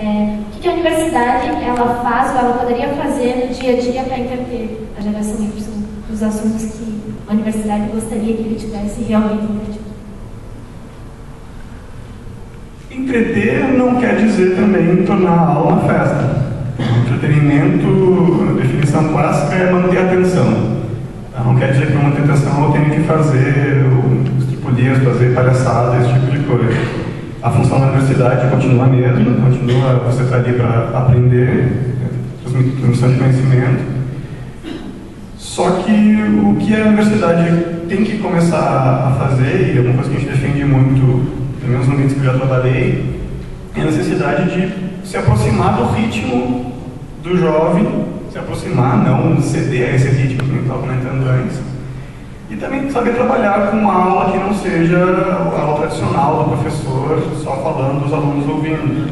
O que a universidade ela faz ou ela poderia fazer no dia a dia para entreter a geração Y dos assuntos que a universidade gostaria que ele tivesse realmente entretido? Entreter não quer dizer também tornar a aula uma festa. Entretenimento, a definição clássica é manter a atenção. Não quer dizer que para manter a atenção eu tenho que fazer estripulias, fazer palhaçada, esse tipo de coisa. A função da universidade continua a mesma, continua você estar ali para aprender, transmissão de conhecimento. Só que o que a universidade tem que começar a fazer, e é uma coisa que a gente defende muito, pelo menos no ambiente que eu já trabalhei, é a necessidade de se aproximar do ritmo do jovem, se aproximar, não ceder a esse ritmo que a gente estava comentando antes, e também saber trabalhar com uma aula que não seja a aula tradicional do professor só falando, os alunos ouvindo.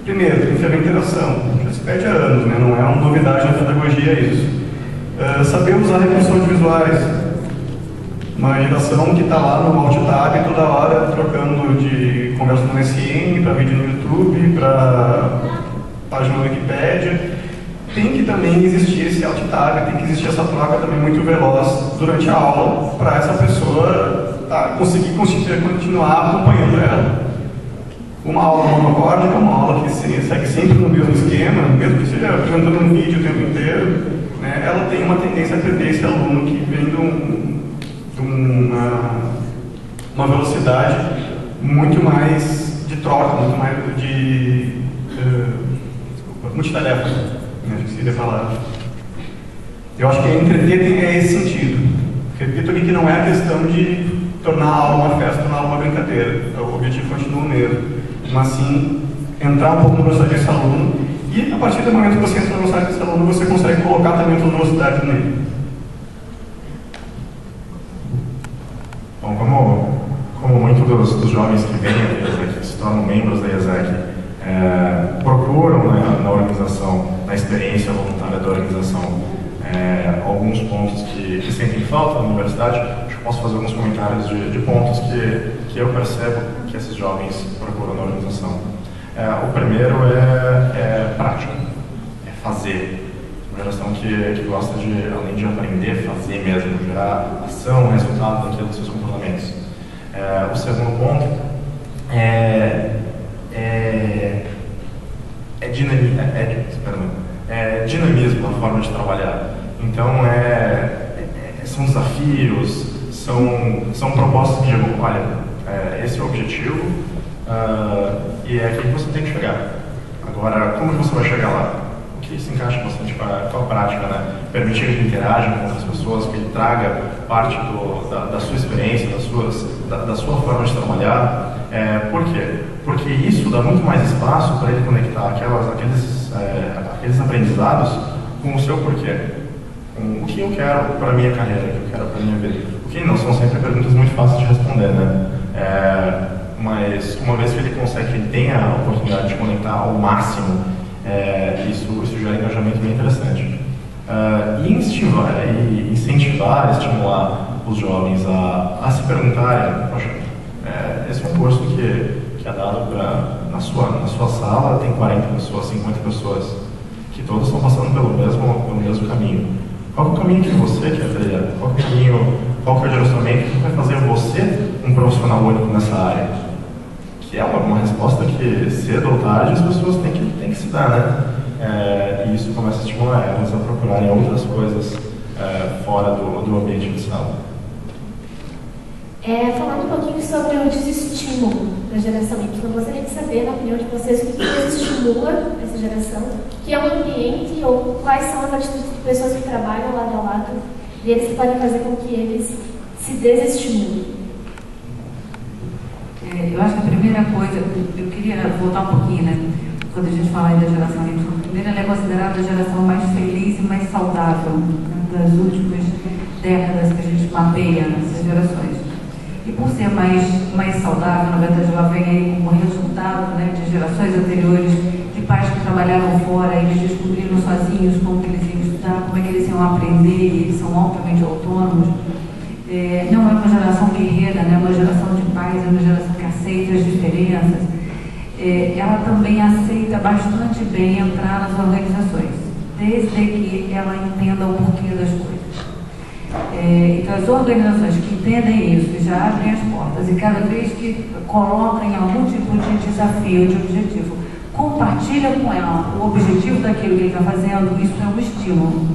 Primeiro, tem que haver interação, já se pede há anos, né? Não é uma novidade na pedagogia isso. Saber usar recursos audiovisuais. Uma geração que está lá no Alt-Tab toda hora trocando de conversa no MSN, para vídeo no YouTube, para página no Wikipédia. Tem que também existir esse Alt-Tab, tem que existir essa troca também muito veloz durante a aula, para essa pessoa conseguir continuar acompanhando ela. Uma aula monocórdica é uma aula que segue sempre no mesmo esquema, mesmo que seja apresentando um vídeo o tempo inteiro, né, ela tem uma tendência a perder esse aluno que vem de uma velocidade muito mais de troca, muito mais de multitarefa, né, acho que seria falar. Eu acho que entreter é esse sentido. Repito aqui que não é a questão de tornar a aula uma festa, tornar a aula uma brincadeira. O objetivo continua o mesmo. Mas sim, entrar um pouco na velocidade desse aluno e a partir do momento que você entra na velocidade desse aluno, você consegue colocar também outras velocidades nele. Bom, como muitos dos jovens que vêm à IESEC, que se tornam membros da IESEC, procuram, né, na organização, na experiência voluntária da organização, alguns pontos que sentem falta na universidade, acho que posso fazer alguns comentários de pontos que eu percebo que esses jovens procuram na organização. O primeiro é prática, é fazer. Uma geração que gosta de, além de aprender, fazer mesmo, gerar ação, resultado daquilo dos seus comportamentos. O segundo ponto é dinamismo na forma de trabalhar. Então, são desafios, são propostas que digam, olha, esse é o objetivo e é aqui que você tem que chegar. Agora, como que você vai chegar lá? O que se encaixa bastante com a prática, né? Permitir que ele interaja com outras pessoas, que ele traga parte da sua experiência, da sua forma de trabalhar. Por quê? Porque isso dá muito mais espaço para ele conectar aqueles aprendizados com o seu porquê. Com o que eu quero para a minha carreira, o que eu quero para a minha vida. O que não são sempre perguntas muito fáceis de responder, né? Mas uma vez que ele consegue, que ele tenha a oportunidade de conectar ao máximo, isso gera engajamento bem interessante. E incentivar, estimular os jovens a se perguntarem, poxa, esse é um curso que é dado na sua sala, tem 40 pessoas, 50 pessoas, que todos estão passando pelo mesmo caminho. Qual é o caminho que você quer trilhar? Qual que é o direcionamento que vai fazer você um profissional único nessa área? Que é uma resposta que, cedo ou tarde, as pessoas têm que se dar, né? E isso começa a estimular elas a procurarem outras coisas fora do ambiente de sala. Falando um pouquinho sobre o desestímulo da geração Y, eu gostaria de saber, na opinião de vocês, o que desestimula essa geração, que é um ambiente ou quais são as atitudes de pessoas que trabalham lado a lado deles que podem fazer com que eles se desestimulem. Eu acho que a primeira coisa, eu queria voltar um pouquinho, né? Quando a gente fala aí da geração Y, primeiro ela é considerada a geração mais feliz e mais saudável, né, das últimas décadas que a gente mapeia nessas gerações. E por ser mais saudável, na verdade ela vem aí como resultado, né, de gerações anteriores, de pais que trabalharam fora, eles descobriram sozinhos como que eles iam estudar, como é que eles iam aprender, e eles são altamente autônomos. Não é uma geração guerreira, né, é uma geração de pais, é uma geração que aceita as diferenças. Ela também aceita bastante bem entrar nas organizações, desde que ela entenda o porquê das coisas. Então, as organizações que entendem isso e já abrem as portas, e cada vez que colocam algum tipo de desafio, de objetivo, compartilha com ela o objetivo daquilo que ele está fazendo, isso é um estímulo.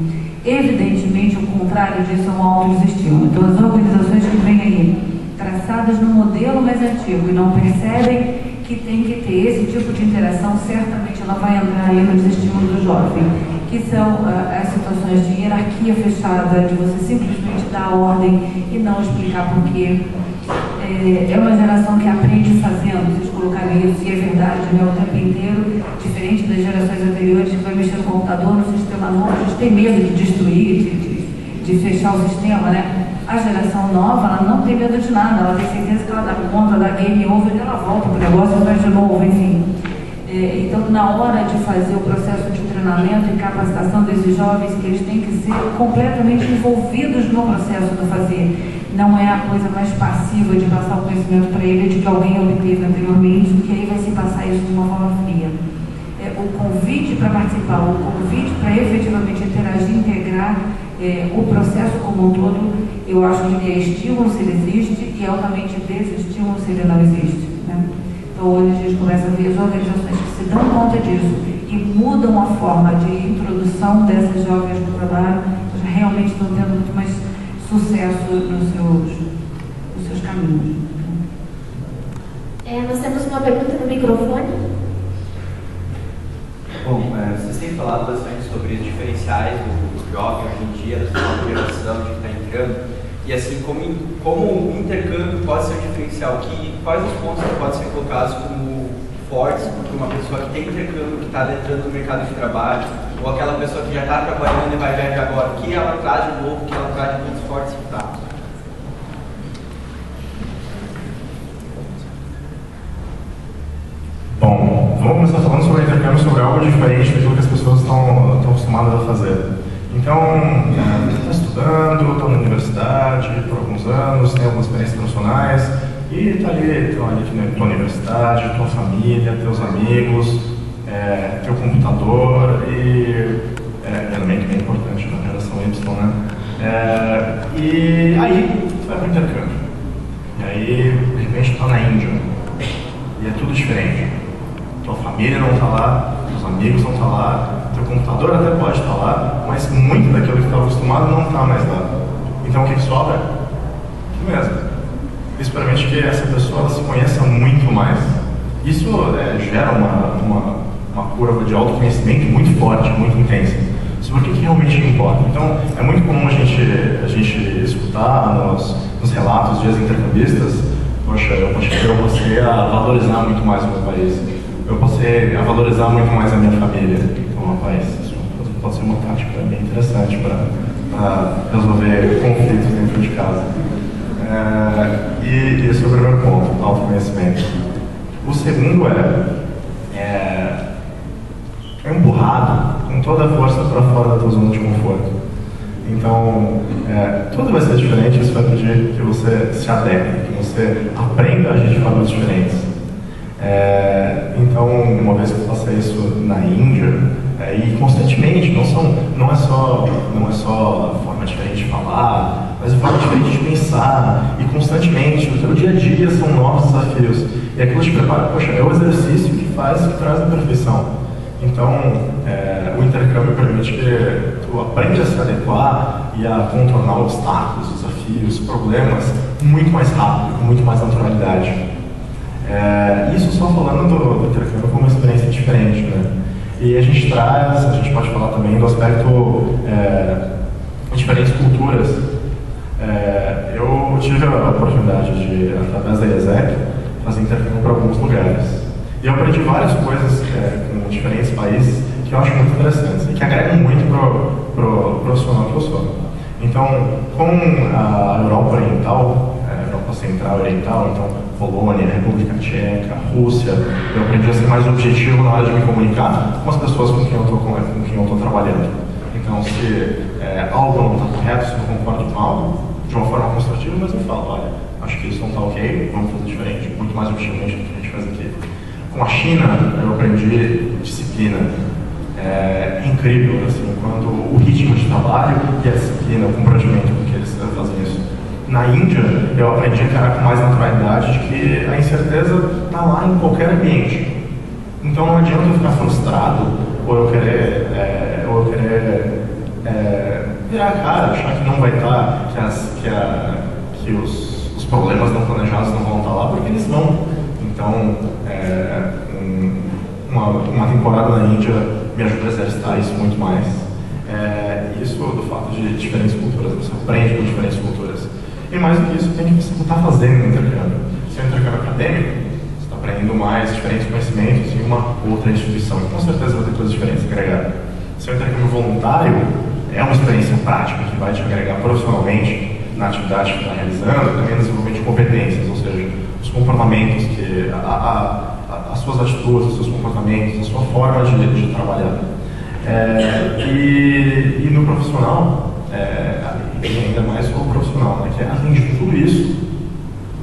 Evidentemente, o contrário disso é um autodesestímulo. Então, as organizações que vêm aí, traçadas no modelo mais antigo e não percebem que tem que ter esse tipo de interação, certamente ela vai entrar aí no desestímulo do jovem, que são as situações de hierarquia fechada, de você simplesmente dar ordem e não explicar porquê. É uma geração que aprende fazendo, vocês colocaram isso, e é verdade, né, o tempo inteiro, diferente das gerações anteriores que vai mexer no computador, no sistema novo, a gente tem medo de destruir, de fechar o sistema, né? A geração nova, ela não tem medo de nada, ela tem certeza que ela dá conta, dá game over e ela volta para o negócio e faz de novo, enfim. Então, na hora de fazer o processo de treinamento e capacitação desses jovens, que eles têm que ser completamente envolvidos no processo do fazer. Não é a coisa mais passiva de passar o conhecimento para ele de que alguém obteve anteriormente, que aí vai se passar isso de uma forma fria. O convite para participar, o convite para efetivamente interagir, integrar o processo como um todo, eu acho que é estímulo se ele existe e altamente desestímulo se ele não existe, né? Então hoje a gente começa a ver as organizações que se dão conta disso e mudam a forma de introdução dessas jovens no trabalho, realmente estão tendo muito mais sucesso nos seus caminhos. Nós temos uma pergunta no microfone. Bom, vocês têm falado bastante sobre os diferenciais do jovem hoje em dia, da nova geração que está entrando, e assim, como o intercâmbio pode ser um diferencial, quais os pontos que podem ser colocados como fortes para uma pessoa que tem intercâmbio, que está entrando no mercado de trabalho, ou aquela pessoa que já está trabalhando e vai viajar agora, o que ela traz de novo, o que ela traz de pontos fortes que está? Bom, vamos começar falando sobre intercâmbio, sobre algo diferente daquilo que as pessoas estão acostumadas a fazer. Então, você está estudando, está na universidade por alguns anos, tem algumas experiências profissionais, e está ali na tua universidade, tua família, teus amigos, teu computador, e realmente é importante na geração Y, né? E aí, tu vai para o intercâmbio. E aí, de repente, tu está na Índia, e é tudo diferente. Tua família não está lá, teus amigos não estão lá, teu computador até pode estar lá, mas muito daquilo que tu estava acostumado não está mais lá. Então o que sobra? Tu mesmo. Isso permite que essa pessoa se conheça muito mais. Isso gera uma curva de autoconhecimento muito forte, muito intensa, sobre o que realmente importa. Então é muito comum a gente escutar nos relatos de ex-intercambistas: poxa, eu passei a valorizar muito mais o meu país, eu passei a valorizar muito mais a minha família. Então, rapaz, isso pode ser uma tática bem interessante para resolver conflitos dentro de casa. E esse é o primeiro ponto, autoconhecimento. O segundo é empurrado com toda a força para fora da tua zona de conforto. Então, tudo vai ser diferente, isso vai pedir que você se adeque, que você aprenda a agir de formas diferentes. Então, uma vez que eu passei isso na Índia, e constantemente, não é só a forma diferente de falar, mas a forma diferente de pensar, e constantemente, o teu dia a dia são novos desafios, e aquilo te prepara, poxa, é o exercício que traz a perfeição. Então, o intercâmbio permite que tu aprenda a se adequar e a contornar obstáculos, desafios, problemas muito mais rápido, com muito mais naturalidade. Isso só falando do intercâmbio como uma experiência diferente, né? E a gente pode falar também do aspecto de diferentes culturas. Eu tive a oportunidade de, através da IESEC, fazer intercâmbio para alguns lugares. E eu aprendi várias coisas com diferentes países que eu acho muito interessantes e que agregam muito pro profissional que eu sou. Então, com a Europa Oriental, Europa Central e Oriental, então Polônia, República Tcheca, Rússia, eu aprendi a ser mais objetivo na hora de me comunicar com as pessoas com quem eu estou trabalhando. Então, se algo não está correto, se eu não concordo com algo, de uma forma construtiva, mas eu falo, olha, acho que isso não está ok, vamos fazer diferente, muito mais objetivamente do que a gente faz aqui. Com a China, eu aprendi disciplina. É incrível, assim, quando o ritmo de trabalho e a disciplina, o comprometimento com que eles fazem isso. Na Índia, eu aprendi a encarar com mais naturalidade de que a incerteza está lá em qualquer ambiente. Então não adianta eu ficar frustrado ou eu querer virar a cara, achar que não vai estar, que os problemas não planejados não vão estar lá, porque eles vão. Então, uma temporada na Índia me ajuda a exercitar isso muito mais. Isso do fato de diferentes culturas, você aprende com diferentes culturas. E mais do que isso, tem que você estar fazendo no intercâmbio. Se é um intercâmbio acadêmico, você está aprendendo mais diferentes conhecimentos em uma outra instituição. E com certeza vai ter coisas diferentes a agregar. Se é um intercâmbio voluntário, é uma experiência prática que vai te agregar profissionalmente na atividade que está realizando, também no desenvolvimento de competências, ou seja, os comportamentos, as suas atitudes, os seus comportamentos, a sua forma de trabalhar. E no profissional, e ainda mais o profissional, né, que além de tudo isso,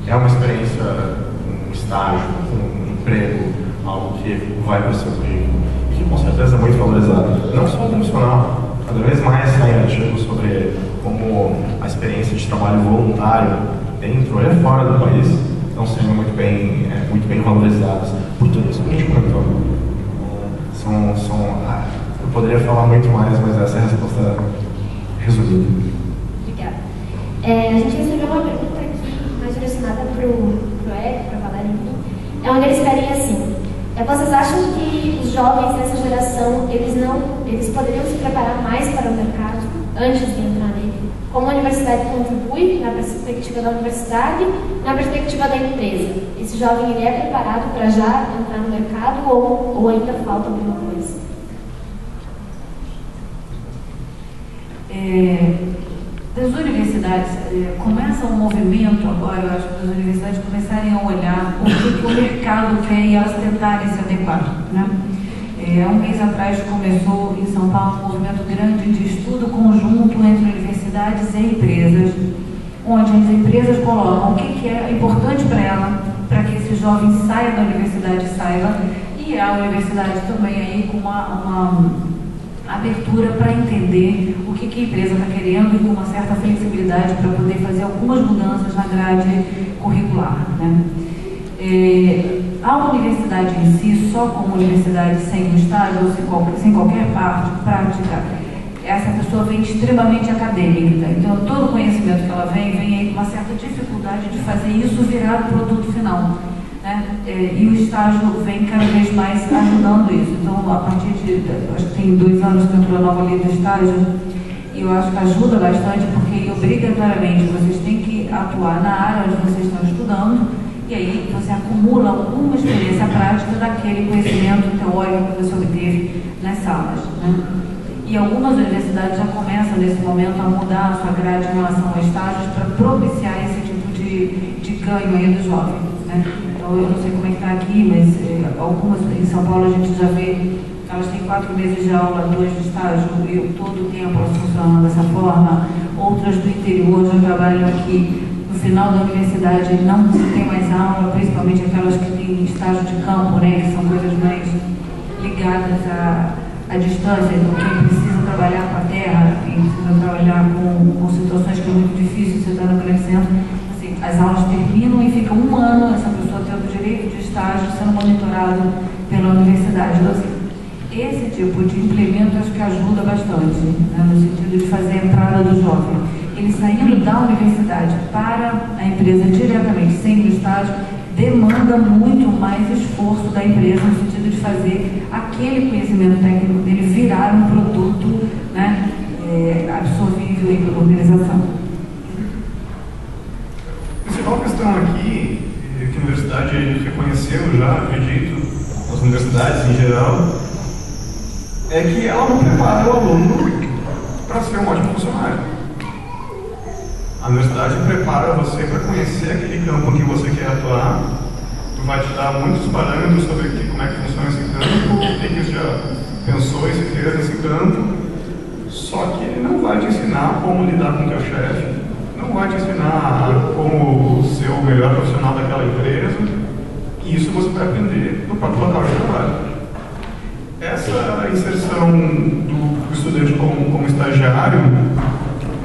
é uma experiência, um estágio, um emprego, algo que vai para o seu currículo e que com certeza é muito valorizado. Não só o profissional, cada vez mais saem artigos sobre como a experiência de trabalho voluntário dentro e fora do país estão sendo muito bem valorizadas por tudo isso que a gente comentou. Eu poderia falar muito mais, mas essa é a resposta resumida. Obrigada. A gente recebeu uma pergunta aqui, mais direcionada para o Eric, para a Valéria, onde eles pedem assim: vocês acham que os jovens dessa geração, eles poderiam se preparar mais para o mercado antes de entrar nele? Como a universidade contribui na perspectiva da universidade, na perspectiva da empresa? Esse jovem ele é preparado para já entrar no mercado ou ainda falta alguma coisa? Das universidades, começa um movimento agora, eu acho que as universidades começarem a olhar o que o mercado quer e elas tentarem se adequar, né? Há um mês atrás começou em São Paulo um movimento grande de estudo conjunto entre universidades e empresas, onde as empresas colocam o que é importante para ela, para que esse jovem saia da universidade e saiba, e a universidade também aí com uma abertura para entender o que a empresa está querendo e com uma certa flexibilidade para poder fazer algumas mudanças na grade curricular, né? A universidade em si, só como universidade sem um estágio ou sem qualquer parte prática, essa pessoa vem extremamente acadêmica, então todo o conhecimento que ela vem aí com uma certa dificuldade de fazer isso virar o produto final, né? E o estágio vem cada vez mais ajudando isso. Então, a partir de, acho que tem 2 anos que entrou a nova lei do estágio, e eu acho que ajuda bastante, porque obrigatoriamente vocês têm que atuar na área onde vocês estão estudando, e aí você acumula uma experiência prática daquele conhecimento teórico que você obteve nas salas, né? E algumas universidades já começam nesse momento a mudar a sua grade em relação a estágios para propiciar esse tipo de ganho aí do jovem, né? Então, eu não sei como é que está aqui, mas algumas em São Paulo a gente já vê que elas têm 4 meses de aula, 2 de estágio, e todo o tempo elas funcionam dessa forma. Outras do interior já trabalham aqui. No final da universidade não se tem mais aula, principalmente aquelas que têm estágio de campo, né, que são coisas mais ligadas à distância, então quem precisa trabalhar com a terra, quem precisa trabalhar com situações que é muito difícil, você está no grande centro, assim, as aulas terminam e fica 1 ano essa pessoa tendo direito de estágio sendo monitorado pela universidade. Então, assim, esse tipo de implemento acho que ajuda bastante, né, no sentido de fazer a entrada do jovem. Ele saindo da universidade para a empresa diretamente, sem o estágio, demanda muito mais esforço da empresa no sentido de fazer aquele conhecimento técnico dele virar um produto, né, absorvível pela organização. A principal questão aqui, que a universidade reconheceu já, acredito, as universidades em geral, é que ela não prepara o aluno para ser um ótimo funcionário. A universidade prepara você para conhecer aquele campo em que você quer atuar. Tu vai te dar muitos parâmetros sobre como é que funciona esse campo, o que já pensou em se ter nesse campo. Só que ele não vai te ensinar como lidar com o teu chefe, não vai te ensinar como ser o melhor profissional daquela empresa. E isso você vai aprender no próprio local de trabalho. Essa inserção do estudante como estagiário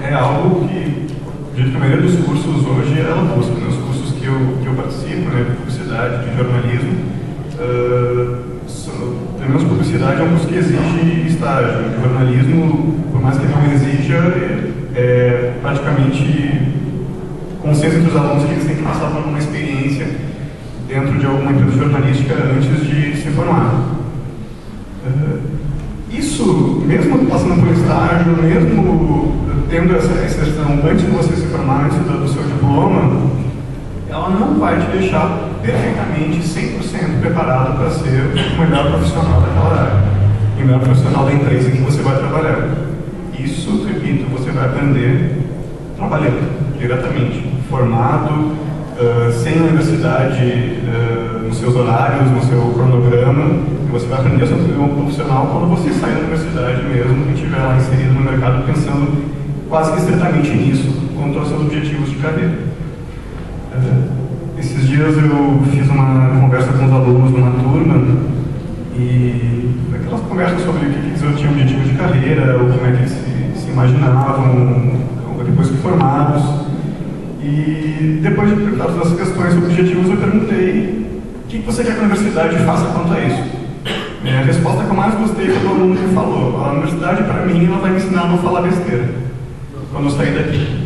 é algo que, acredito que a maioria dos cursos hoje ela busca. Né? Os cursos que eu participo, né, de publicidade, de jornalismo, pelo menos publicidade é um curso que exige estágio. O jornalismo, por mais que não exija, é praticamente consenso entre os alunos que eles têm que passar por uma experiência dentro de alguma empresa jornalística antes de se formar. Isso, mesmo passando por estágio, mesmo tendo essa inserção antes de você se formar, antes do seu diploma, ela não vai te deixar perfeitamente 100% preparado para ser o melhor profissional daquela área, o melhor profissional da empresa em que você vai trabalhar. Isso, repito, você vai aprender trabalhando diretamente, formado, sem a universidade nos seus horários, no seu cronograma. E você vai aprender a ser um profissional quando você sair da universidade mesmo e estiver lá inserido no mercado pensando quase que estritamente nisso, quanto aos seus objetivos de carreira. Esses dias eu fiz uma conversa com os alunos numa turma e aquelas conversas sobre o que eles tinham objetivo de carreira, ou como é que eles se imaginavam depois de formados. E depois de perguntar todas as questões sobre objetivos, eu perguntei o que você quer que a universidade faça quanto a isso. A resposta que eu mais gostei foi do aluno que falou: a universidade, para mim, ela vai me ensinar a não falar besteira quando eu sair daqui.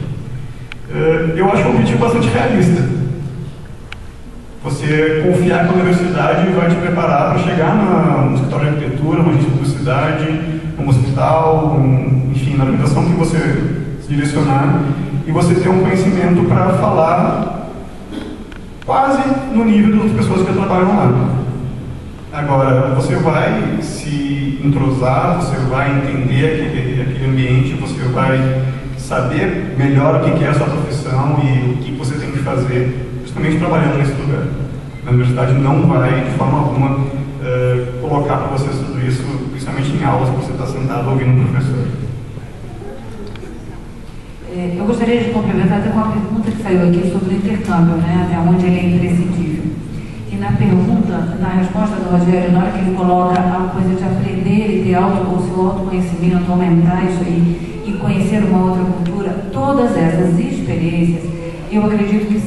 Eu acho um objetivo bastante realista. Você confiar que a universidade vai te preparar para chegar no escritório de arquitetura, numa agência de publicidade, num hospital, enfim, na organização que você se direcionar, e você ter um conhecimento para falar quase no nível das pessoas que trabalham lá. Agora, você vai se entrosar, você vai entender aquele ambiente, você vai saber melhor o que é a sua profissão e o que você tem que fazer justamente trabalhando nesse lugar. A universidade não vai, de forma alguma, colocar para você tudo isso, principalmente em aulas que você está sentado ouvindo um professor. Eu gostaria de complementar até com uma pergunta que saiu aqui sobre o intercâmbio, né, até onde ele é imprescindível. E na pergunta, na resposta do Rogério, na hora que ele coloca a coisa de aprender e ter seu autoconhecimento, aumentar isso aí e conhecer uma outra cultura, todas essas experiências, eu acredito que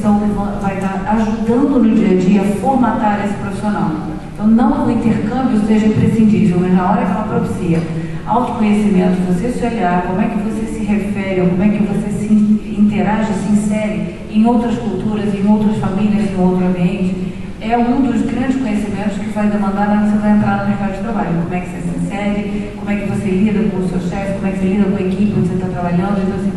vai estar ajudando no dia a dia a formatar esse profissional. Então, não que o intercâmbio seja imprescindível, mas na hora que ela propicia autoconhecimento, você se olhar, como é que você se refere, ou como é que você se interage, se insere em outras culturas, em outras famílias, em outro ambiente, é um dos grandes conhecimentos que vai demandar quando você vai entrar no mercado de trabalho. Como é que você se insere, como é que você lida com o seu chefe, como é que você lida com a equipe onde você está trabalhando. Então, assim,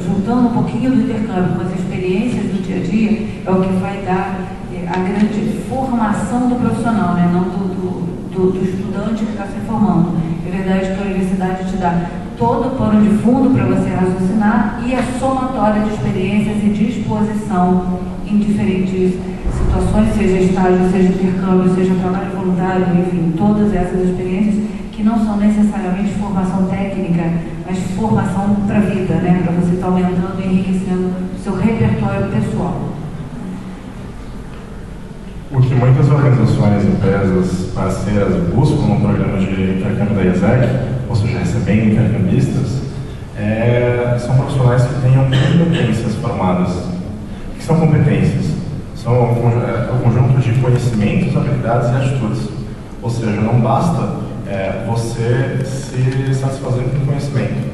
juntando um pouquinho do intercâmbio com as experiências do dia a dia, é o que vai dar a grande formação do profissional, né? Não do estudante que está se formando. É verdade que a universidade te dá todo o pano de fundo para você raciocinar e a somatória de experiências e disposição em diferentes situações, seja estágio, seja intercâmbio, seja trabalho voluntário, enfim, todas essas experiências que não são necessariamente formação técnica, mas formação para a vida, né? Para você estar aumentando e enriquecendo o seu repertório pessoal. O que muitas organizações, empresas parceiras buscam no programa de intercâmbio da IESEC, ou seja, recebendo intercambistas, são profissionais que tenham competências formadas. O que são competências? São o conjunto de conhecimentos, habilidades e atitudes. Ou seja, não basta você se satisfazer com o conhecimento,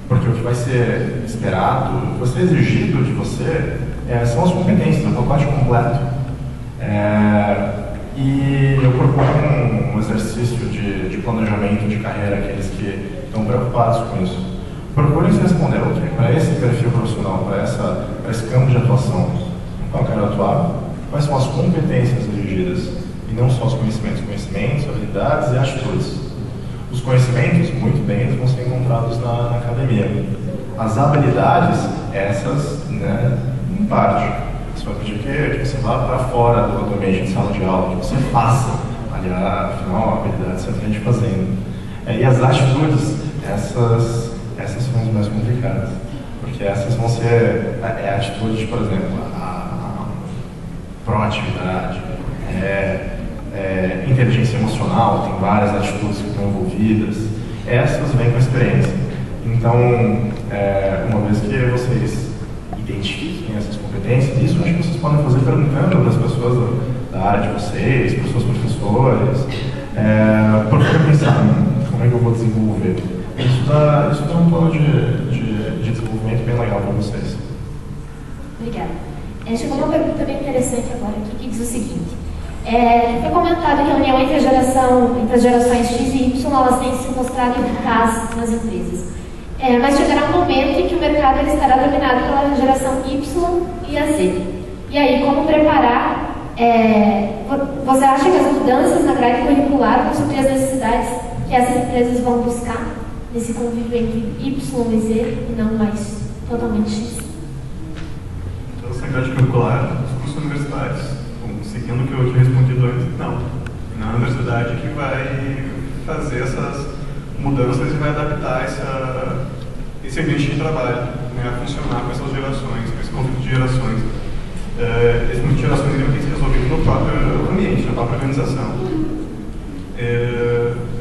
porque o que vai ser esperado, o que vai ser exigido de você são as competências, o pacote completo. E eu proponho um exercício de planejamento de carreira, aqueles que estão preocupados com isso. Procurem se responder, ok, para esse perfil profissional, para esse campo de atuação, no qual eu quero atuar, quais são as competências exigidas, e não só os conhecimentos, habilidades e atitudes. Os conhecimentos, muito bem, eles vão ser encontrados na academia. As habilidades, essas, né, em parte. Você vai pedir que você vá para fora do ambiente de sala de aula, que você faça. Aliás, afinal, a habilidade você aprende fazendo. E as atitudes, essas são as mais complicadas. Porque essas vão ser a atitude, por exemplo, proatividade, inteligência emocional, tem várias atitudes que estão envolvidas. Essas vêm com a experiência. Então, uma vez que vocês identifiquem essas competências, isso acho que vocês podem fazer perguntando para as pessoas da área de vocês, para os seus professores, para pensar como é que eu vou desenvolver. Isso dá um plano de desenvolvimento bem legal para vocês. Obrigada. Chegou uma pergunta bem interessante agora aqui, que diz o seguinte. Foi comentado que a união entre as gerações X e Y, elas têm se mostrado eficaz nas empresas. Mas chegará um momento em que o mercado ele estará dominado pela geração Y e a Z. E aí, como preparar? Você acha que as mudanças na grade curricular vão suprir as necessidades que essas empresas vão buscar nesse convívio entre Y e Z e não mais totalmente X? Então, essa grade curricular, os cursos universitários, seguindo o que eu tinha respondido antes, não. Na universidade que vai fazer essas mudanças e vai adaptar esse ambiente de trabalho, né, a funcionar com essas gerações, com esse conflito de gerações. Esse conflito de gerações ele tem que ser resolvido no próprio ambiente, na própria organização.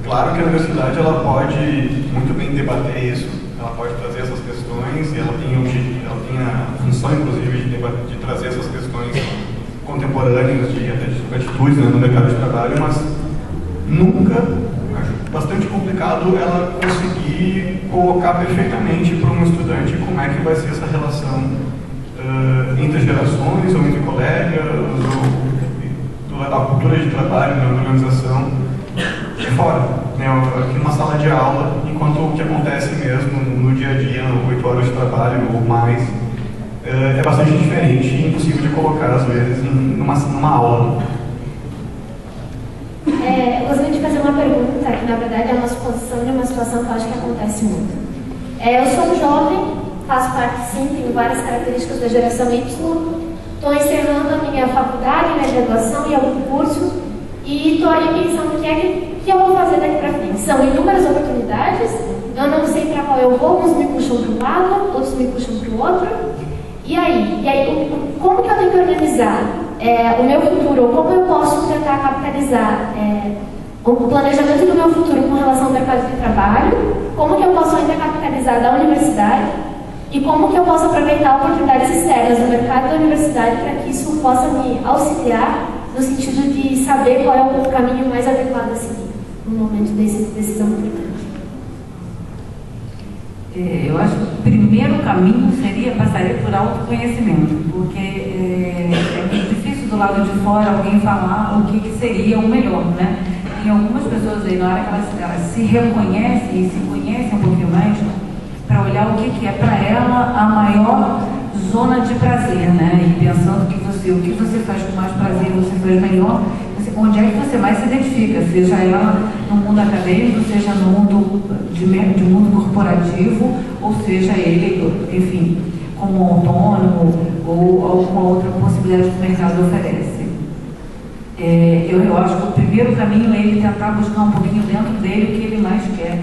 Claro que a universidade ela pode muito bem debater isso, ela pode trazer essas questões, e ela tem a função, inclusive, de trazer essas questões contemporâneas, de atitudes, né, no mercado de trabalho, mas nunca, acho bastante complicado ela conseguir colocar perfeitamente para um estudante como é que vai ser essa relação entre gerações, ou entre colegas, ou a cultura de trabalho na organização de fora, né, aqui numa sala de aula, enquanto o que acontece mesmo no dia a dia, 8 horas de trabalho ou mais, é bastante diferente e impossível de colocar, às vezes, numa aula. Eu gostaria de fazer uma pergunta, que na verdade é uma suposição de uma situação que eu acho que acontece muito. Eu sou um jovem, faço parte, sim, tenho várias características da geração Y, estou encerrando a minha faculdade, minha graduação e algum curso, e estou aí pensando o que eu vou fazer daqui para frente. São inúmeras oportunidades, eu não sei para qual eu vou, uns me puxam para um lado, outros me puxam para o outro. E aí, como que eu tenho que organizar o meu futuro, ou como eu posso tentar capitalizar o planejamento do meu futuro com relação ao mercado de trabalho, como que eu posso ainda capitalizar da universidade e como que eu posso aproveitar oportunidades externas no mercado da universidade para que isso possa me auxiliar no sentido de saber qual é o caminho mais adequado a seguir no momento de decisão importante. Eu acho que o primeiro caminho passaria por autoconhecimento, porque é muito difícil do lado de fora alguém falar o que seria o melhor, né? Tem algumas pessoas aí, na hora que elas se reconhecem e se conhecem um pouquinho mais, para olhar o que é para ela a maior zona de prazer, né? E pensando o que você faz com mais prazer, você faz melhor, onde é que você mais se identifica, seja ela no mundo acadêmico, seja no mundo de mundo corporativo, ou seja ele, enfim, como autônomo ou alguma outra possibilidade que o mercado oferece. Eu acho que o primeiro caminho é ele tentar buscar um pouquinho dentro dele o que ele mais quer.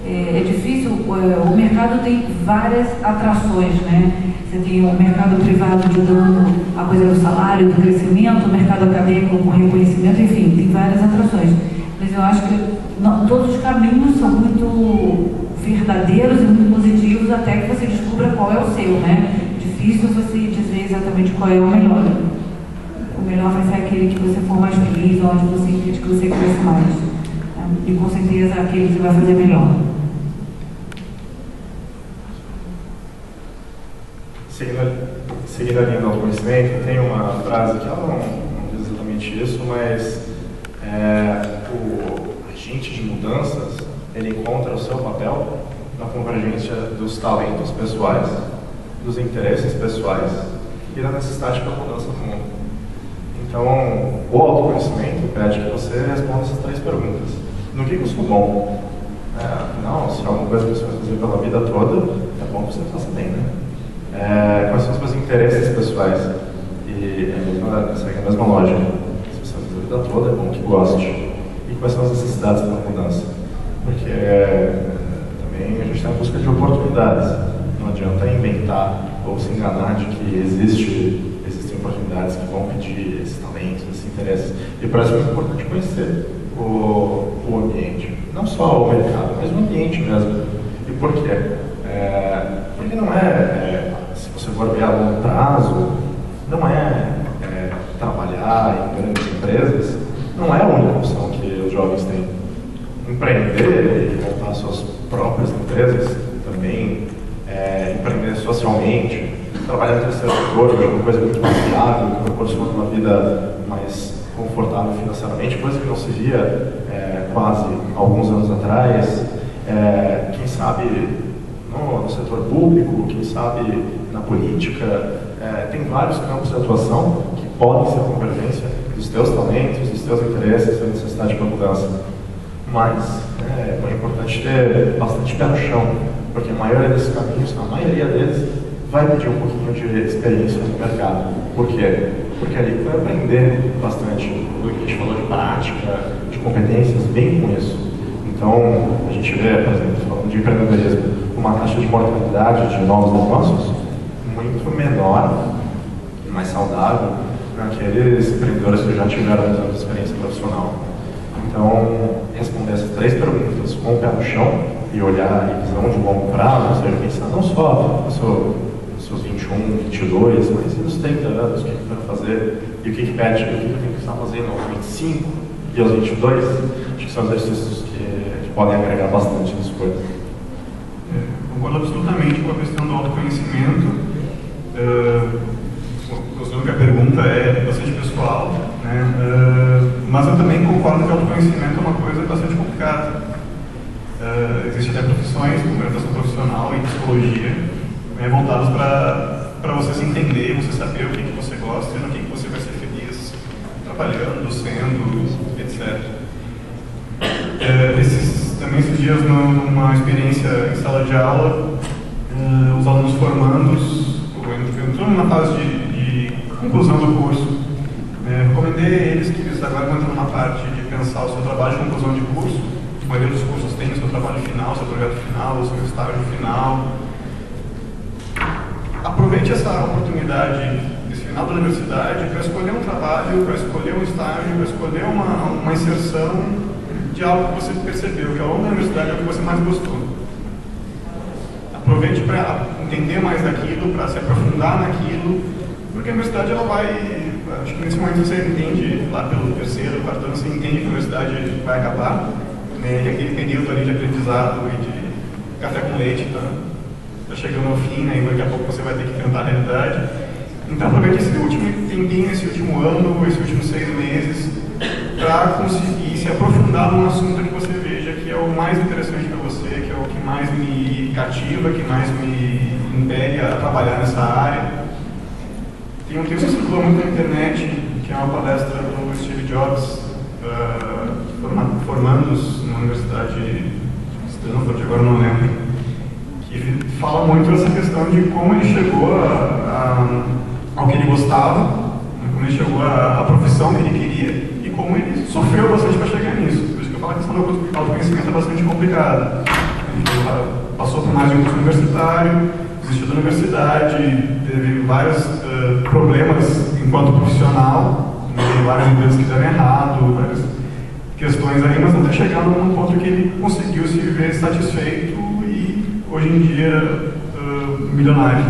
É difícil, o mercado tem várias atrações, né? Você tem o mercado privado te dando a coisa do salário, do crescimento, o mercado acadêmico com reconhecimento, enfim, tem várias atrações. Mas eu acho que todos os caminhos são muito verdadeiros e muito positivos até que você descubra qual é o seu, né? Difícil você dizer exatamente qual é o melhor. O melhor vai ser aquele que você for mais feliz, onde você entende que você cresce mais. E com certeza aquele que você vai fazer melhor. Seguindo a linha do autoconhecimento, tem uma frase que ela não diz exatamente isso, mas o agente de mudanças, ele encontra o seu papel na convergência dos talentos pessoais, dos interesses pessoais e da necessidade para a mudança do mundo. Então, o autoconhecimento pede que você responda essas 3 perguntas. No que eu sou bom? Afinal, se é alguma coisa que você vai fazer pela vida toda, é bom que você faça bem, né? Quais são os meus interesses pessoais? E segue a mesma lógica. Se você vai fazer a vida toda, é bom que goste. E quais são as necessidades para a mudança? Porque também a gente está em busca de oportunidades. Não adianta inventar ou se enganar de que existem oportunidades que vão pedir esses talentos, esses interesses. E parece muito importante conhecer o ambiente, não só o mercado, mas o ambiente mesmo. E por quê? Porque não se você for ver a longo prazo, não trabalhar em grandes empresas, não é a única opção que os jovens têm. Empreender e montar suas próprias empresas também, empreender socialmente, trabalhar no terceiro setor, que é uma coisa muito mais viável, que proporciona uma vida mais confortável financeiramente, coisa que não se via quase alguns anos atrás. Quem sabe no setor público, quem sabe na política, tem vários campos de atuação que podem ser a convergência dos teus talentos, dos teus interesses, da necessidade para mudança. Mas é importante ter bastante pé no chão, porque a maioria desses caminhos, a maioria deles, vai pedir um pouquinho de experiência no mercado. Por quê? Porque ali vai aprender bastante do que a gente falou de prática, de competências, bem com isso. Então, a gente vê, por exemplo, falando de empreendedorismo, uma taxa de mortalidade de novos negócios muito menor e mais saudável naqueles empreendedores que já tiveram anos de experiência profissional. Então, responder essas 3 perguntas com o pé no chão e olhar a visão de longo prazo, ou seja, pensar não só nos seus 21, 22, mas nos 30 anos, o que eu quero fazer e o que pede, o que eu tenho que estar fazendo aos 25 e aos 22, acho que são exercícios que podem agregar bastante nas coisas. Concordo absolutamente com a questão do autoconhecimento. Considerando que a pergunta é bastante pessoal, né? Mas eu também concordo que o autoconhecimento é uma coisa bastante complicada. Existem até profissões, como orientação profissional e psicologia, voltadas para você se entender, você saber o que você gosta e no que você vai ser feliz trabalhando, sendo, etc. Esses dias, numa experiência em sala de aula, os alunos formandos, entrando na fase de conclusão do curso, recomendei a eles que eles agora vão entrar numa parte de pensar o seu trabalho de conclusão de curso. A maioria dos cursos tem o seu trabalho final, o seu projeto final, o seu estágio final. Aproveite essa oportunidade, esse final da universidade, para escolher um trabalho, para escolher um estágio, para escolher uma inserção de algo que você percebeu, que ao longo da universidade é o que você mais gostou. Aproveite para entender mais daquilo, para se aprofundar naquilo, porque a universidade ela vai, acho que nesse momento você entende, lá pelo terceiro, quarto ano, você entende que a universidade vai acabar, né, e aquele período ali de aprendizado e de café com leite está chegando ao fim, né, e daqui a pouco você vai ter que enfrentar a realidade. Então aproveite esse último tempinho, esse último ano, esses últimos 6 meses, para conseguir se aprofundar num assunto que você veja que é o mais interessante para você, que é o que mais me cativa, que mais me impele a trabalhar nessa área. Tem um texto que circulou muito na internet, que é uma palestra do Steve Jobs, formandos na Universidade de Stanford, agora não lembro, que fala muito dessa questão de como ele chegou ao que ele gostava, como ele chegou à profissão que ele queria, como ele sofreu bastante para chegar nisso. Por isso que eu falo que a questão do autoconhecimento é bastante complicada. Ele passou por mais de um curso universitário, desistiu da universidade, teve vários problemas enquanto profissional, várias empresas que deram errado, várias questões aí, mas até chegar num ponto que ele conseguiu se ver satisfeito e hoje em dia milionário.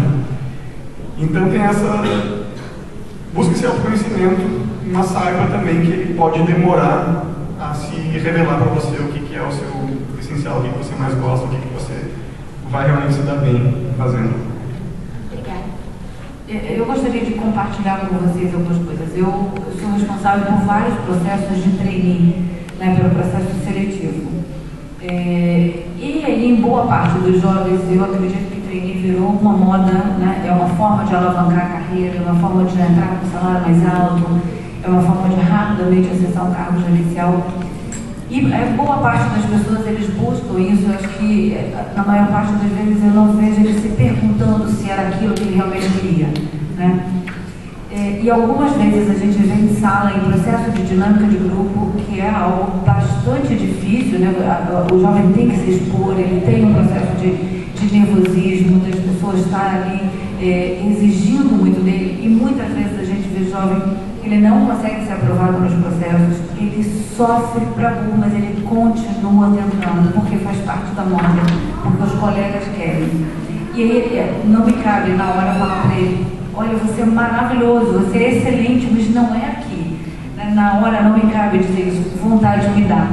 Então tem essa... Busque esse autoconhecimento, mas saiba também que ele pode demorar a se revelar para você o que é o seu essencial, o que você mais gosta, o que você vai realmente se dar bem fazendo. Obrigada. Eu gostaria de compartilhar com vocês algumas coisas. Eu sou responsável por vários processos de trainee, né, pelo processo seletivo. E em boa parte dos jovens, eu acredito que trainee virou uma moda, né, é uma forma de alavancar a carreira, é uma forma de entrar com salário mais alto, é uma forma de rapidamente acessar um cargo gerencial. E boa parte das pessoas, eles buscam isso. Eu acho que, na maior parte das vezes, eu não vejo ele se perguntando se era aquilo que ele realmente queria, né? E algumas vezes a gente vê em sala, em processo de dinâmica de grupo, que é algo bastante difícil, né? O jovem tem que se expor, ele tem um processo de de nervosismo, das pessoas estarem ali exigindo muito dele, e muitas vezes a gente vê jovem, ele não consegue ser aprovado nos processos, ele sofre para burro, mas ele continua tentando, porque faz parte da moda, porque os colegas querem. E aí não me cabe na hora falar para ele, olha, você é maravilhoso, você é excelente, mas não é aqui. Na hora não me cabe dizer isso, vontade me dá.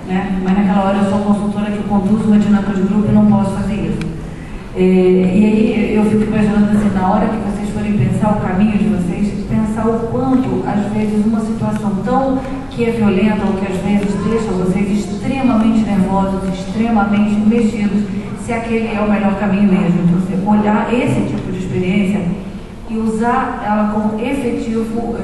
Né? Mas naquela hora eu sou consultora que conduz uma dinâmica de grupo e não posso fazer isso. E aí eu fico imaginando assim, na hora que vocês forem pensar o caminho de vocês, pensar o quanto, às vezes, uma situação tão que é violenta ou que às vezes deixa vocês extremamente nervosos, extremamente mexidos, se aquele é o melhor caminho mesmo. Então, você olhar esse tipo de experiência e usar ela como efetivo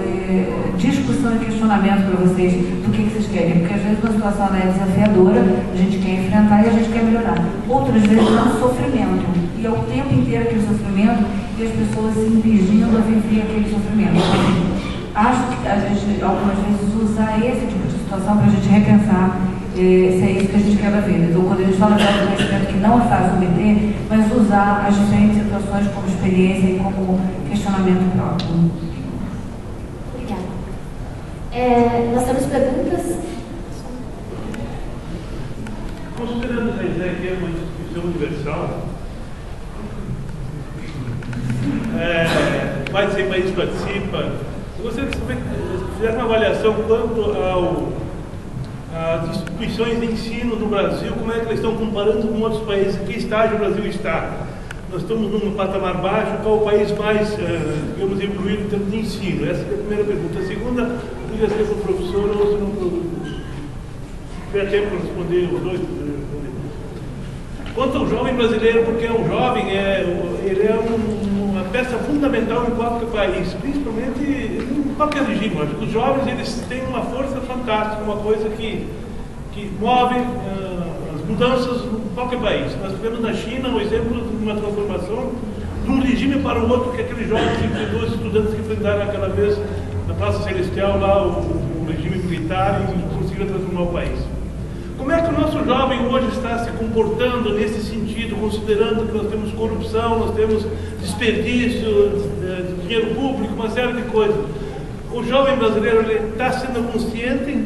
discussão e questionamento para vocês do que vocês querem. Porque às vezes uma situação é desafiadora, a gente quer enfrentar e a gente quer melhorar. Outras vezes é um sofrimento. E é o tempo inteiro aquele sofrimento e as pessoas se impedindo a viver aquele sofrimento. Acho que a gente, algumas vezes, usar esse tipo de situação para a gente repensar se é isso que a gente quer da vida. Então, quando a gente fala de autoconhecimento, que não é fácil obter, mas usar as diferentes situações como experiência e como questionamento próprio. Obrigada. Nós temos perguntas? Considerando a ideia que é uma instituição universal, mais de 100 países participam, eu gostaria de saber, fizer uma avaliação quanto às instituições de ensino no Brasil, como é que eles estão comparando com outros países, em que estágio o Brasil está? Nós estamos num patamar baixo, qual o país mais, digamos, evoluído em termos de ensino? Essa é a primeira pergunta. A segunda, podia ser para o professor ou se não tiver tempo para responder os dois. Quanto ao jovem brasileiro, porque é um jovem, ele é uma peça fundamental em qualquer país, principalmente em qualquer regime. Acho que os jovens eles têm uma força fantástica, uma coisa que move as mudanças em qualquer país. Nós tivemos na China o exemplo de uma transformação de um regime para o outro, que aqueles jovens dois estudantes que enfrentaram aquela vez na Praça Celestial lá o regime militar e conseguiram transformar o país. Como é que o nosso jovem hoje está se comportando nesse sentido, considerando que nós temos corrupção, nós temos desperdício de dinheiro público, uma série de coisas? O jovem brasileiro ele está sendo consciente,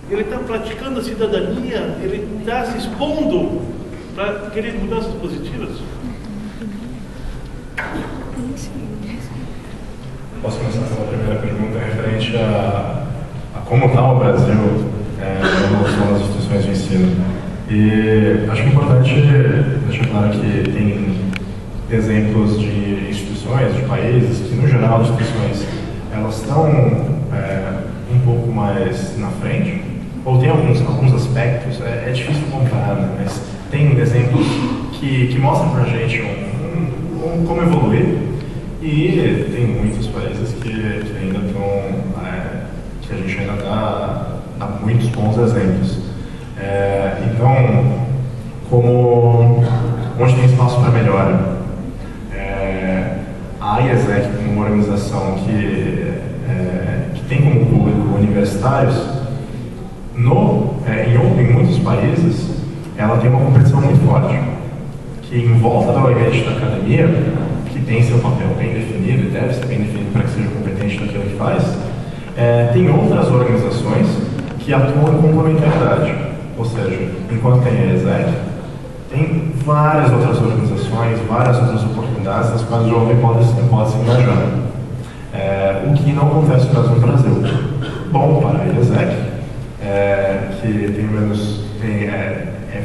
ele está praticando a cidadania, ele está se expondo para querer mudanças positivas? Posso começar pela primeira pergunta referente a como está o Brasil nas instituições de ensino. E acho importante deixar claro que tem exemplos de instituições, de países, que no geral as instituições elas estão um pouco mais na frente, ou tem alguns aspectos, é difícil comparar, né? Mas tem exemplos que mostram pra gente como evoluir, e tem muitos países que ainda estão, que a gente ainda dá muitos bons exemplos. Então, onde tem espaço para melhora, a IESEC, como uma organização que tem como público universitários, em muitos países, ela tem uma competição muito forte, que em volta do ambiente da academia, que tem seu papel bem definido e deve ser bem definido para que seja competente naquilo que faz, tem outras organizações que atuam em complementaridade. Ou seja, enquanto tem a IESEC, tem várias outras organizações, várias outras oportunidades nas quais o jovem pode se engajar. O que não acontece no Brasil. Bom para a IESEC, que tem menos,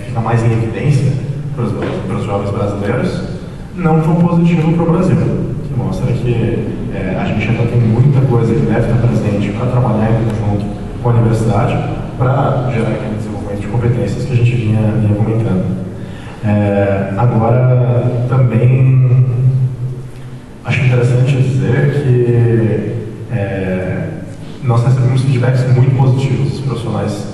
fica mais em evidência para os jovens brasileiros, não tão positivo para o Brasil, que mostra que a gente ainda tem muita coisa que deve estar presente para trabalhar em conjunto com a universidade para gerar aquele desenvolvimento de competências que a gente vinha comentando. Agora, também acho interessante dizer que nós recebemos feedbacks muito positivos dos profissionais,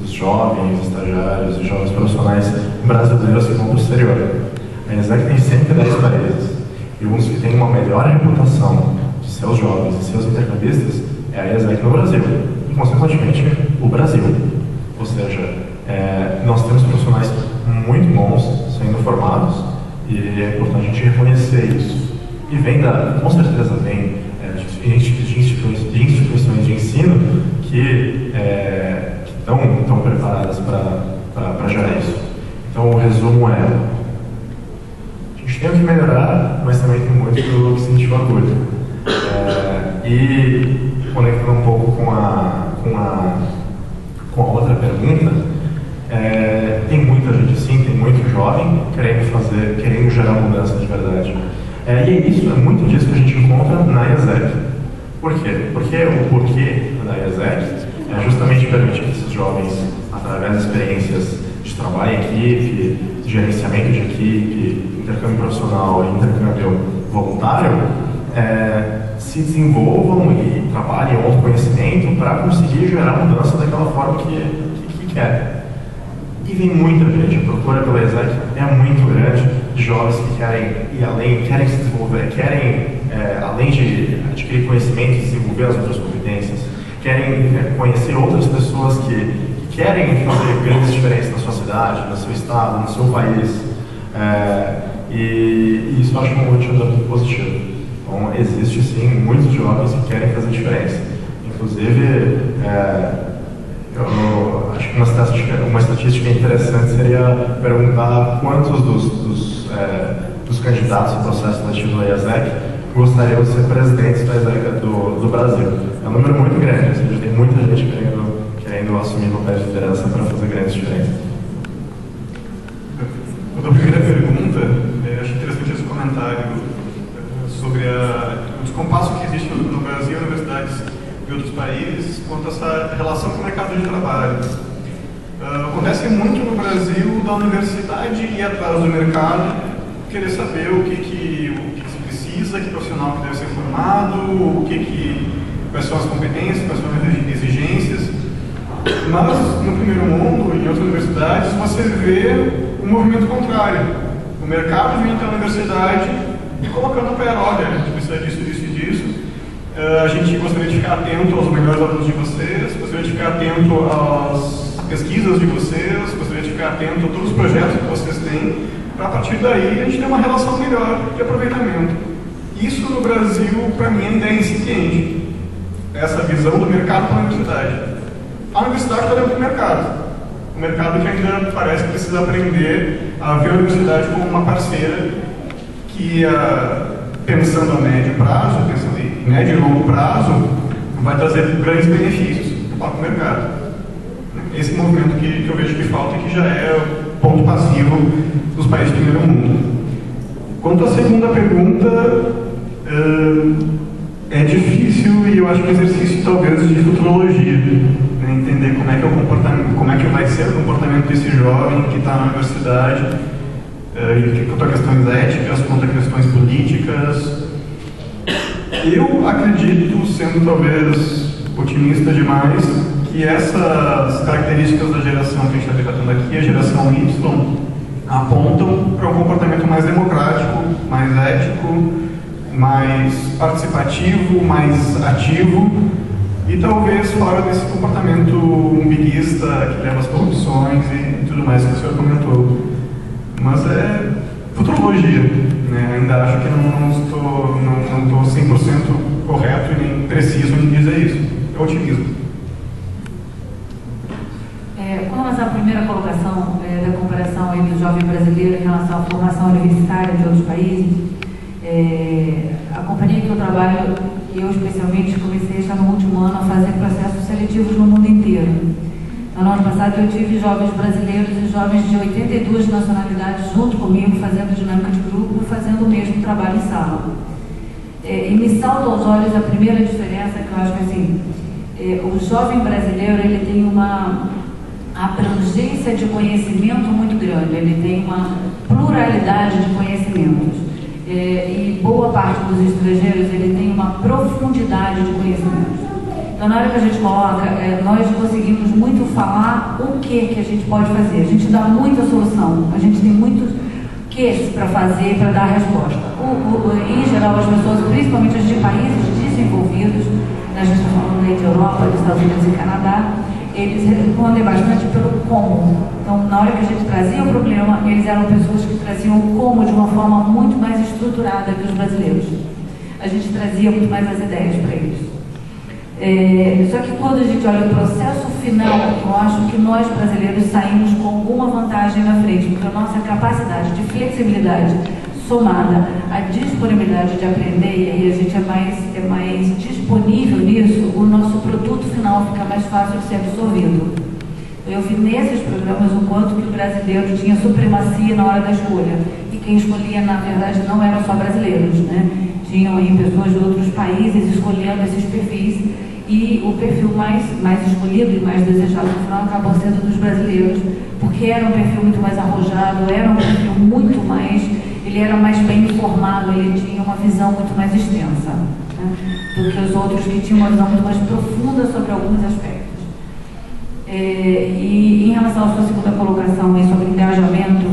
dos jovens estagiários e jovens profissionais brasileiros que vão para o exterior. A IESEC tem 110 países, e uns que têm uma melhor reputação de seus jovens e seus intercambistas é a IESEC no Brasil, e consequentemente o Brasil. Ou seja, nós temos profissionais muito bons sendo formados E é importante a gente reconhecer isso. E com certeza vem de instituições de ensino que estão preparadas para gerar isso. Então o resumo é: a gente tem o que melhorar, mas também tem muito do que sentir orgulho. E conectando um pouco com a outra pergunta, tem muita gente sim, tem muito jovem querendo gerar mudança de verdade. E é muito disso que a gente encontra na IESEC. Por quê? Porque o porquê da IESEC é justamente permitir que esses jovens, através de experiências de trabalho em equipe, de gerenciamento de equipe, intercâmbio profissional e intercâmbio voluntário, se desenvolvam e trabalhem em autoconhecimento para conseguir gerar mudança daquela forma que quer. E vem muita gente, a procura pela IESEC é muito grande, de jovens que querem ir além, querem se desenvolver, querem, além de adquirir conhecimento e desenvolver as outras competências, querem conhecer outras pessoas que querem fazer grandes diferenças na sua cidade, no seu estado, no seu país. E isso eu acho um motivo muito positivo. Então, existe sim muitos jovens que querem fazer diferença. Inclusive, eu acho que uma estatística interessante seria perguntar quantos dos candidatos ao processo seletivo da IESEC gostariam de ser presidentes da IESEC do Brasil. É um número muito grande, ou seja, tem muita gente querendo assumir papéis de liderança para fazer grandes diferenças. A primeira pergunta, acho interessante esse comentário sobre o descompasso que existe no Brasil e universidades de outros países quanto a essa relação com o mercado de trabalho. Acontece muito no Brasil da universidade ir atrás do mercado, querer saber o que se precisa, que profissional que deve ser formado, quais são as competências, quais são as exigências. Mas no primeiro mundo, em outras universidades, você vê um movimento contrário. O mercado vem até a universidade e colocando o pé, olha, a gente precisa disso, disso e disso. A gente gostaria de ficar atento aos melhores alunos de vocês, gostaria de ficar atento às pesquisas de vocês, gostaria de ficar atento a todos os projetos que vocês têm, para a partir daí a gente ter uma relação melhor de aproveitamento. Isso no Brasil, para mim, ainda é incipiente. Essa visão do mercado para a universidade. A universidade está dentro do mercado. O mercado que ainda parece que precisa aprender a ver a universidade como uma parceira que, pensando a médio prazo, pensando em médio e longo prazo, vai trazer grandes benefícios para o mercado. Esse movimento que eu vejo que falta e que já é o ponto passivo dos países do primeiro mundo. Quanto à segunda pergunta, é difícil e eu acho que é um exercício talvez de futurologia, né? Entender como é que é o comportamento, como é que vai ser o comportamento desse jovem que está na universidade, quanto a questões éticas, quanto a questões políticas. Eu acredito, sendo talvez otimista demais, que essas características da geração que a gente está tratando aqui, a geração Y, apontam para um comportamento mais democrático, mais ético, mais participativo, mais ativo e talvez fora desse comportamento umbiguista que leva às corrupções e tudo mais que o senhor comentou. Mas é futurologia, né? Ainda acho que não estou 100% correto e nem preciso em dizer isso. É otimismo. Com relação à primeira colocação da comparação aí do jovem brasileiro em relação à formação universitária de outros países, a companhia que eu trabalho, eu especialmente comecei já no último ano a fazer processos seletivos no mundo inteiro. No ano passado eu tive jovens brasileiros e jovens de 82 nacionalidades junto comigo, fazendo dinâmica de grupo, fazendo o mesmo trabalho em sala. E me salta aos olhos a primeira diferença, que eu acho que assim, o jovem brasileiro ele tem uma abrangência de conhecimento muito grande, ele tem uma pluralidade de conhecimentos. E boa parte dos estrangeiros ele tem uma profundidade de conhecimentos. Então, na hora que a gente coloca, nós conseguimos muito falar o que a gente pode fazer. A gente dá muita solução, a gente tem muitos ques para fazer, para dar resposta. Em geral, as pessoas, principalmente as de países desenvolvidos, a gente está falando aí de Europa, dos Estados Unidos e Canadá, eles respondem bastante pelo como. Então, na hora que a gente trazia o problema, eles eram pessoas que traziam o como de uma forma muito mais estruturada que os brasileiros. A gente trazia muito mais as ideias para eles. Só que quando a gente olha o processo final, eu acho que nós brasileiros saímos com alguma vantagem na frente, porque a nossa capacidade de flexibilidade somada à disponibilidade de aprender, e aí a gente é mais disponível nisso, o nosso produto final fica mais fácil de ser absorvido. Eu vi nesses programas o quanto que o brasileiro tinha supremacia na hora da escolha, e quem escolhia, na verdade, não eram só brasileiros, né? Tinham aí pessoas de outros países escolhendo esses perfis, e o perfil mais escolhido e mais desejado no final acabou sendo dos brasileiros, porque era um perfil muito mais arrojado, era um perfil muito mais, ele era mais bem informado, ele tinha uma visão muito mais extensa, né, do que os outros que tinham uma visão muito mais profunda sobre alguns aspectos. E em relação à sua segunda colocação sobre engajamento,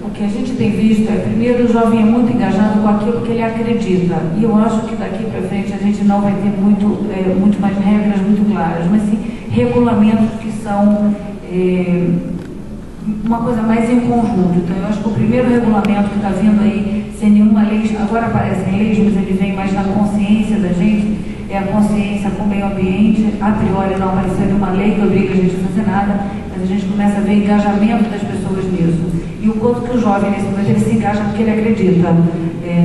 o que a gente tem visto é, primeiro, o jovem é muito engajado com aquilo que ele acredita, e eu acho que daqui para frente a gente não vai ter muito mais regras muito claras, mas sim regulamentos que são uma coisa mais em conjunto. Então eu acho que o primeiro regulamento que está vindo aí, sem nenhuma lei, agora aparecem leis, mas ele vem mais na consciência da gente, é a consciência com o meio ambiente. A priori não apareceu nenhuma lei que obriga a gente a fazer nada, mas a gente começa a ver engajamento das pessoas nisso. E o quanto que o jovem, nesse momento, ele se engaja porque ele acredita.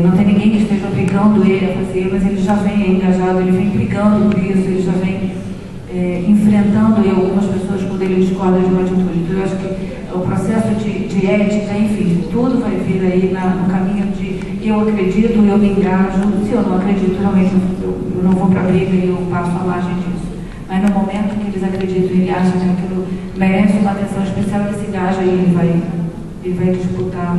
Não tem ninguém que esteja obrigando ele a fazer, mas ele já vem engajado, ele vem brigando por isso, ele já vem enfrentando algumas pessoas quando ele discorda de uma atitude. Então eu acho que o processo de ética, enfim, tudo vai vir aí no caminho de eu acredito, eu me engajo. Se eu não acredito, realmente eu não vou para a briga e eu passo a margem disso. Mas no momento que eles acreditam e ele acha que aquilo merece uma atenção especial, ele se engaja e ele vai disputar